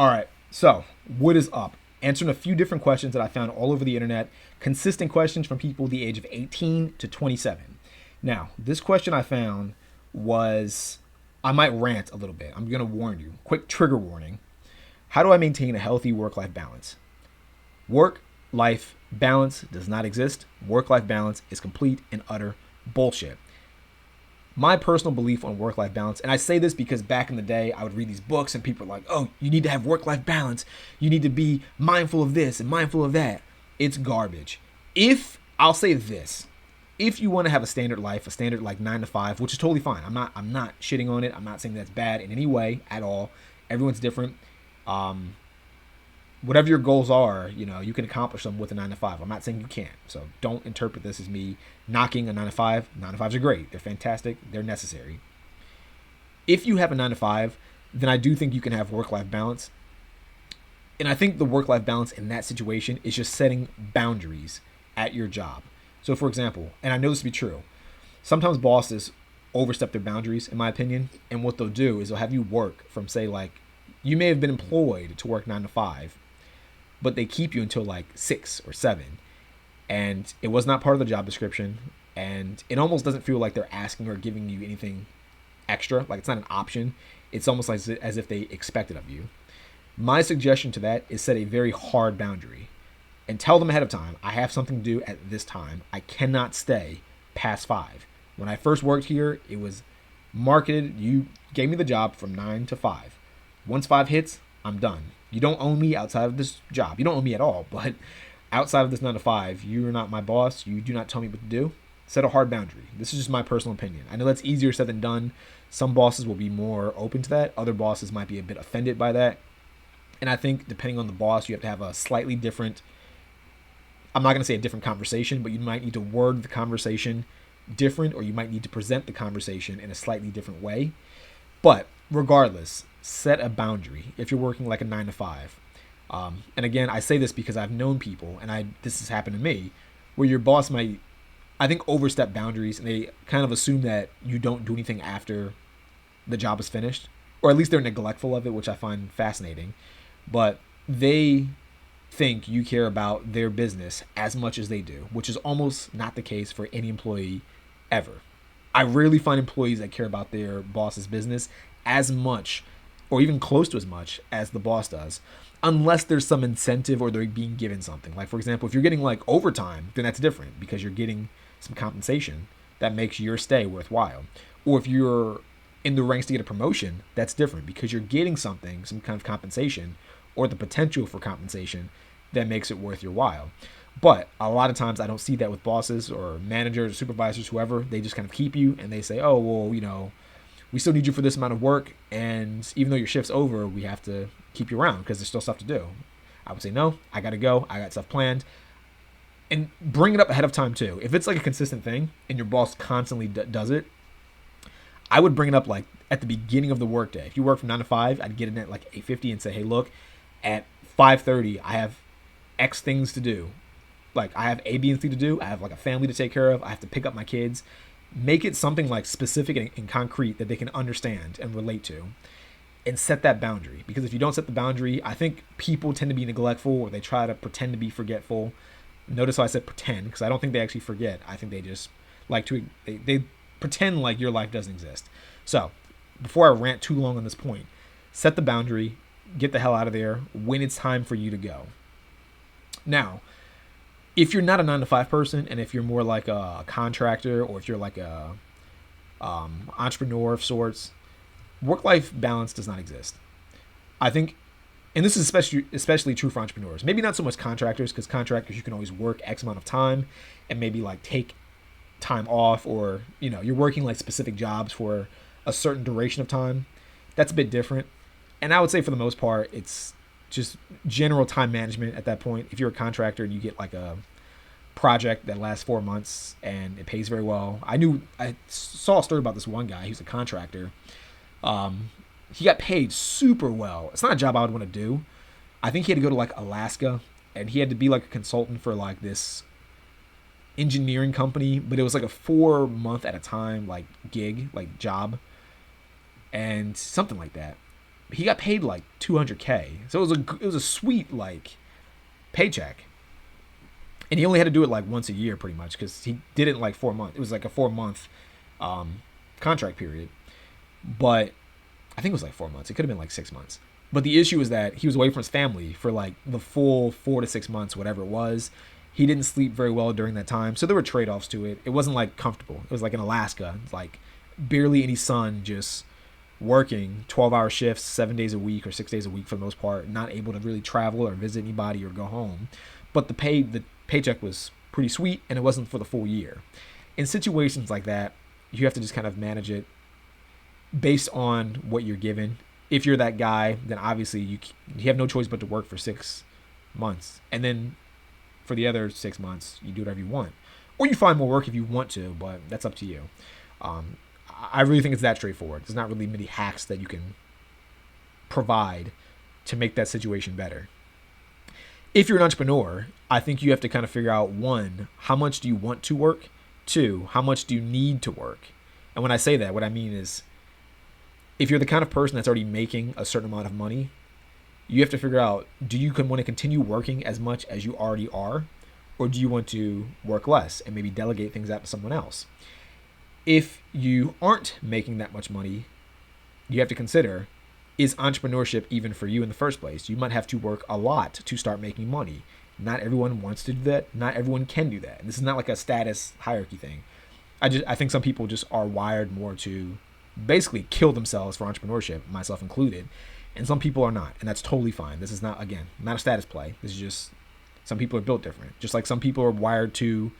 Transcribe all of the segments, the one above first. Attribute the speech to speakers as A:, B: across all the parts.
A: All right. So, what is up? Answering a few different questions that I found all over the internet, consistent questions from people the age of 18 to 27. Now, this question I found was I might rant a little bit. I'm going to warn you. Quick trigger warning. How do I maintain a healthy work life balance? Work life balance does not exist. Work life balance is complete and utter bullshit. My personal belief on work life balance, and I say this because back in the day, I would read these books and people are like, oh, you need to have work life balance. You need to be mindful of this and mindful of that. It's garbage. I'll say this, if you want to have a standard life, a standard like 9 to 5, which is totally fine. I'm not shitting on it. I'm not saying that's bad in any way at all. Everyone's different. Whatever your goals are, you can accomplish them with a 9 to 5. I'm not saying you can't. So don't interpret this as me knocking a 9 to 5. 9 to 5s are great. They're fantastic. They're necessary. If you have a 9 to 5, then I do think you can have work-life balance. And I think the work-life balance in that situation is just setting boundaries at your job. So for example, and I know this to be true, sometimes bosses overstep their boundaries, in my opinion. And what they'll do is they'll have you work from, say, like, you may have been employed to work 9 to 5, but they keep you until like 6 or 7. And it was not part of the job description. And it almost doesn't feel like they're asking or giving you anything extra. Like it's not an option. It's almost like as if they expect it of you. My suggestion to that is set a very hard boundary and tell them ahead of time, I have something to do at this time. I cannot stay past 5. When I first worked here, it was marketed. You gave me the job from 9 to 5. Once 5 hits, I'm done. You don't own me outside of this job. You don't own me at all, but outside of this 9 to 5, you're not my boss. You do not tell me what to do. Set a hard boundary. This is just my personal opinion. I know that's easier said than done. Some bosses will be more open to that. Other bosses might be a bit offended by that. And I think depending on the boss, you have to have a slightly different, I'm not going to say a different conversation, but you might need to word the conversation different, or you might need to present the conversation in a slightly different way. But regardless, set a boundary if you're working like a 9 to 5. And again, I say this because I've known people, and this has happened to me, where your boss might, I think, overstep boundaries, and they kind of assume that you don't do anything after the job is finished, or at least they're neglectful of it, which I find fascinating. But they think you care about their business as much as they do, which is almost not the case for any employee ever. I rarely find employees that care about their boss's business as much, or even close to as much, as the boss does, unless there's some incentive or they're being given something. Like, for example, if you're getting like overtime, then that's different because you're getting some compensation that makes your stay worthwhile. Or if you're in the ranks to get a promotion, that's different because you're getting something, some kind of compensation or the potential for compensation that makes it worth your while. But a lot of times I don't see that with bosses or managers or supervisors, whoever. They just kind of keep you and they say, oh, well, we still need you for this amount of work, and even though your shift's over, we have to keep you around because there's still stuff to do. I would say, no, I got to go. I got stuff planned. And bring it up ahead of time, too. If it's like a consistent thing and your boss constantly does it, I would bring it up like at the beginning of the workday. If you work from 9 to 5, I'd get in at like 8:50 and say, hey, look, at 5:30, I have X things to do. Like I have A, B, and C to do. I have like a family to take care of. I have to pick up my kids. Make it something like specific and concrete that they can understand and relate to, and set that boundary. Because if you don't set the boundary, I think people tend to be neglectful, or they try to pretend to be forgetful. Notice how I said pretend, because I don't think they actually forget. I think they just like to, they pretend like your life doesn't exist. So before I rant too long on this point, set the boundary, get the hell out of there when it's time for you to go. Now, if you're not a 9 to 5 person, and if you're more like a contractor, or if you're like a entrepreneur of sorts, work-life balance does not exist. I think, and this is especially true for entrepreneurs. Maybe not so much contractors, because contractors, you can always work X amount of time and maybe like take time off, or you're working like specific jobs for a certain duration of time. That's a bit different. And I would say for the most part, it's just general time management at that point. If you're a contractor and you get like a project that lasts 4 months and it pays very well. I saw a story about this one guy. He's a contractor. He got paid super well. It's not a job I would want to do. I think he had to go to like Alaska, and he had to be like a consultant for like this engineering company, but it was like a 4 month at a time like gig, like job, and something like that. He got paid like 200K. So it was a sweet like paycheck. And he only had to do it like once a year pretty much because he did it in like 4 months. It was like a 4 month contract period. But I think it was like 4 months. It could have been like 6 months. But the issue is that he was away from his family for like the full 4 to 6 months, whatever it was. He didn't sleep very well during that time. So there were trade-offs to it. It wasn't like comfortable. It was like in Alaska. It's like barely any sun, just working 12-hour shifts 7 days a week or 6 days a week for the most part, not able to really travel or visit anybody or go home. But the paycheck was pretty sweet, and it wasn't for the full year. In situations like that, you have to just kind of manage it based on what you're given. If you're that guy, then obviously you have no choice but to work for 6 months. And then for the other 6 months, you do whatever you want. Or you find more work if you want to, but that's up to you. I really think it's that straightforward. There's not really many hacks that you can provide to make that situation better. If you're an entrepreneur, I think you have to kind of figure out, 1, how much do you want to work? 2, how much do you need to work? And when I say that, what I mean is, if you're the kind of person that's already making a certain amount of money, you have to figure out, do you want to continue working as much as you already are? Or do you want to work less and maybe delegate things out to someone else? If you aren't making that much money, you have to consider, is entrepreneurship even for you in the first place? You might have to work a lot to start making money. Not everyone wants to do that. Not everyone can do that. And this is not like a status hierarchy thing. I think some people just are wired more to basically kill themselves for entrepreneurship, myself included. And some people are not. And that's totally fine. This is not, again, not a status play. This is just, some people are built different. Just like some people are wired to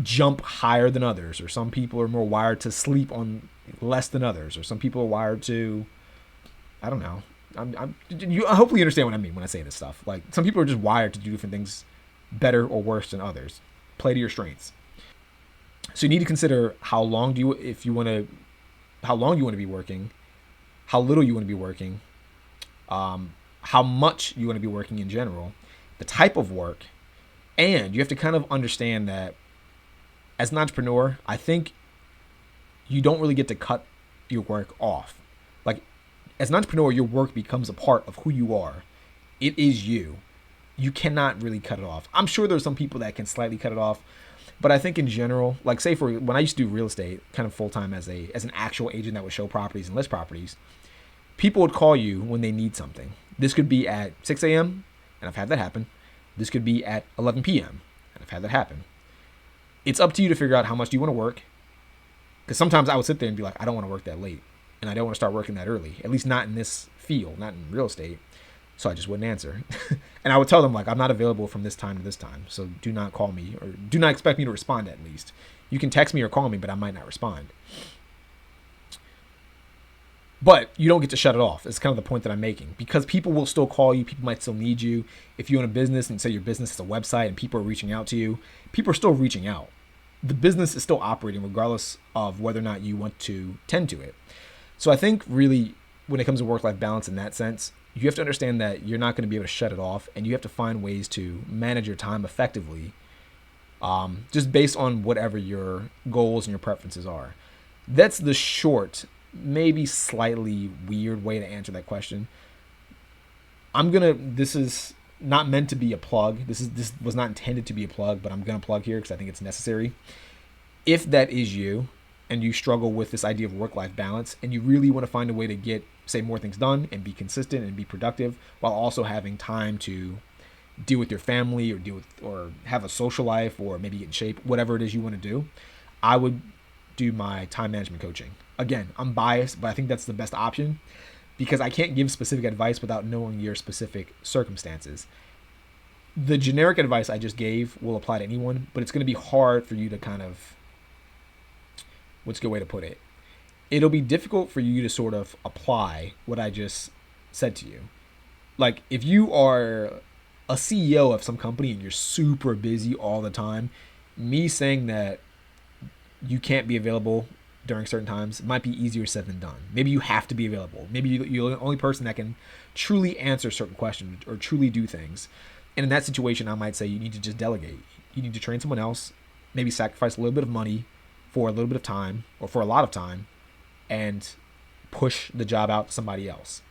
A: jump higher than others, or some people are more wired to sleep on less than others, or some people are wired to, I don't know. You hopefully understand what I mean when I say this stuff. Like, some people are just wired to do different things better or worse than others. Play to your strengths. So you need to consider how long you want to be working, how little you want to be working, how much you want to be working in general, the type of work, and you have to kind of understand that as an entrepreneur, I think you don't really get to cut your work off. Like, as an entrepreneur, your work becomes a part of who you are. It is you. You cannot really cut it off. I'm sure there's some people that can slightly cut it off, but I think in general, like, say for when I used to do real estate kind of full time as an actual agent that would show properties and list properties, people would call you when they need something. This could be at 6 a.m., and I've had that happen. This could be at 11 p.m., and I've had that happen. It's up to you to figure out how much do you want to work. Because sometimes I would sit there and be like, I don't want to work that late, and I don't want to start working that early, at least not in this field, not in real estate. So I just wouldn't answer. And I would tell them, like, I'm not available from this time to this time, so do not call me, or do not expect me to respond at least. You can text me or call me, but I might not respond. But you don't get to shut it off. It's kind of the point that I'm making. Because people will still call you. People might still need you. If you own a business and say your business is a website and people are reaching out to you, people are still reaching out. The business is still operating regardless of whether or not you want to tend to it. So I think really when it comes to work-life balance in that sense, you have to understand that you're not going to be able to shut it off, and you have to find ways to manage your time effectively, just based on whatever your goals and your preferences are. That's the short, maybe slightly weird way to answer that question. This is not meant to be a plug. This was not intended to be a plug, but I'm going to plug here because I think it's necessary. If that is you, and you struggle with this idea of work-life balance, and you really want to find a way to get, say, more things done and be consistent and be productive while also having time to deal with your family or have a social life or maybe get in shape, whatever it is you want to do, I would do my time management coaching. Again, I'm biased, but I think that's the best option because I can't give specific advice without knowing your specific circumstances. The generic advice I just gave will apply to anyone, but it's going to be hard for you to kind of, what's a good way to put it? It'll be difficult for you to sort of apply what I just said to you. Like, if you are a CEO of some company and you're super busy all the time, me saying that you can't be available during certain times might be easier said than done. Maybe you have to be available. Maybe you're the only person that can truly answer certain questions or truly do things. And in that situation, I might say you need to just delegate. You need to train someone else, maybe sacrifice a little bit of money for a little bit of time or for a lot of time, and push the job out to somebody else.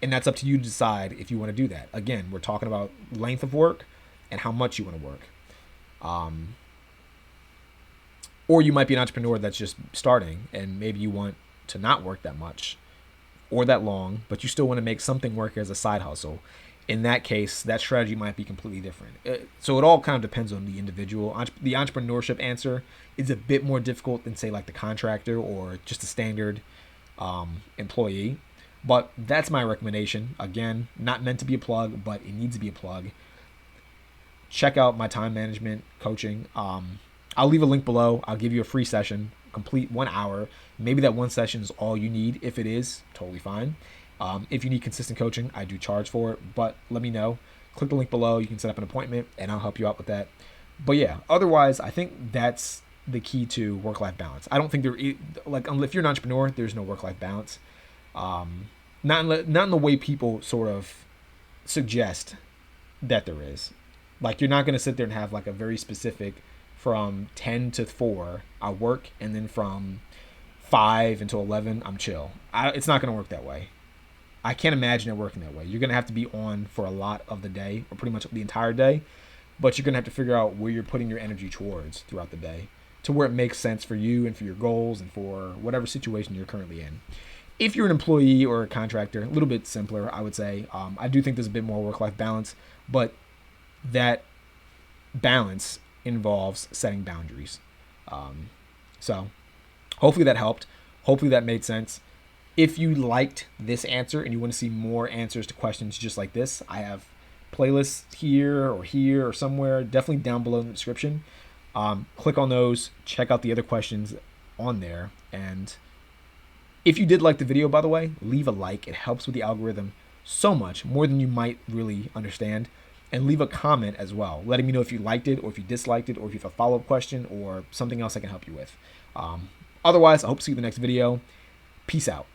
A: And that's up to you to decide if you want to do that. Again, we're talking about length of work and how much you want to work. Or you might be an entrepreneur that's just starting and maybe you want to not work that much or that long, but you still want to make something work as a side hustle. In that case, that strategy might be completely different. So it all kind of depends on the individual. The entrepreneurship answer is a bit more difficult than, say, like the contractor or just a standard employee. But that's my recommendation. Again, not meant to be a plug, but it needs to be a plug. Check out my time management coaching. I'll leave a link below. I'll give you a free session, complete 1 hour. Maybe that one session is all you need. If it is, totally fine. If you need consistent coaching, I do charge for it, but let me know. Click the link below. You can set up an appointment, and I'll help you out with that. But yeah, otherwise, I think that's the key to work-life balance. I don't think if you're an entrepreneur, there's no work-life balance. Not in the way people sort of suggest that there is. Like, you're not going to sit there and have like a very specific from 10 to 4 I work, and then from 5 until 11 I'm chill. It's not going to work that way. I can't imagine it working that way. You're going to have to be on for a lot of the day, or pretty much the entire day, but you're going to have to figure out where you're putting your energy towards throughout the day to where it makes sense for you and for your goals and for whatever situation you're currently in. If you're an employee or a contractor, a little bit simpler, I would say. I do think there's a bit more work-life balance, but that balance involves setting boundaries. So hopefully that helped. Hopefully that made sense. If you liked this answer and you want to see more answers to questions just like this, I have playlists here or somewhere, definitely down below in the description. Click on those, check out the other questions on there. And if you did like the video, by the way, leave a like. It helps with the algorithm so much, more than you might really understand. And leave a comment as well, letting me know if you liked it or if you disliked it or if you have a follow-up question or something else I can help you with. Otherwise, I hope to see you in the next video. Peace out.